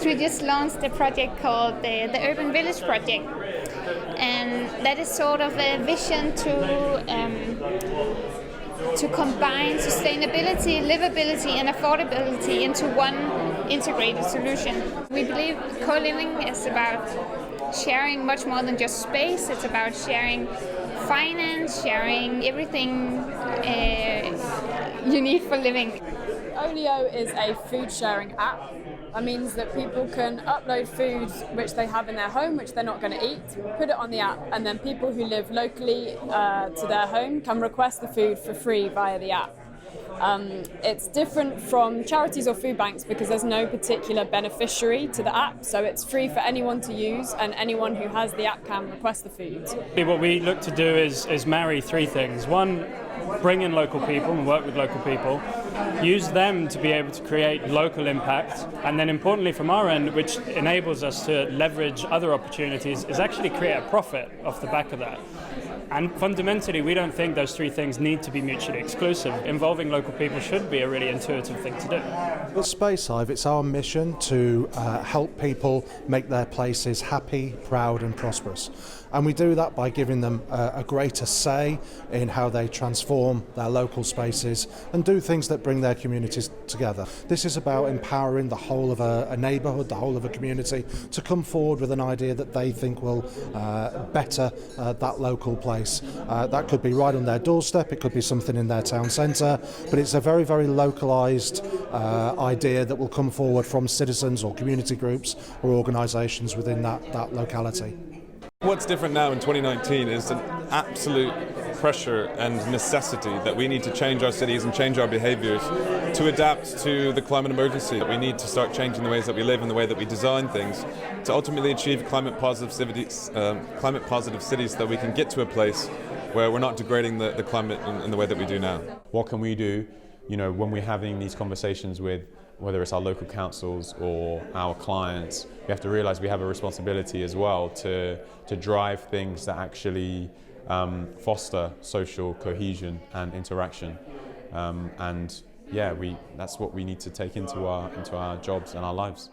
We just launched a project called the Urban Village Project, and that is sort of a vision to combine sustainability, livability and affordability into one integrated solution. We believe co-living is about sharing much more than just space. It's about sharing finance, sharing everything you need for living. Olio is a food sharing app. That means that people can upload food which they have in their home, which they're not going to eat, put it on the app, and then people who live locally to their home can request the food for free via the app. It's different from charities or food banks because there's no particular beneficiary to the app, so it's free for anyone to use, and anyone who has the app can request the food. What we look to do is marry three things. One, bring in local people and work with local people, use them to be able to create local impact, and then importantly from our end, which enables us to leverage other opportunities, is actually create a profit off the back of that. And fundamentally, we don't think those three things need to be mutually exclusive. Involving local people should be a really intuitive thing to do. At Spacehive, it's our mission to help people make their places happy, proud and prosperous. And we do that by giving them a greater say in how they transform their local spaces and do things that bring their communities together. This is about empowering the whole of a neighbourhood, the whole of a community, to come forward with an idea that they think will better that local place. That could be right on their doorstep, it could be something in their town centre, but it's a very, very localised idea that will come forward from citizens or community groups or organisations within that locality. What's different now in 2019 is an absolute pressure and necessity that we need to change our cities and change our behaviours to adapt to the climate emergency. We need to start changing the ways that we live and the way that we design things to ultimately achieve climate positive cities so that we can get to a place where we're not degrading the climate in the way that we do now. What can we do, when we're having these conversations with whether it's our local councils or our clients, we have to realise we have a responsibility as well to drive things that actually foster social cohesion and interaction. That's what we need to take into our jobs and our lives.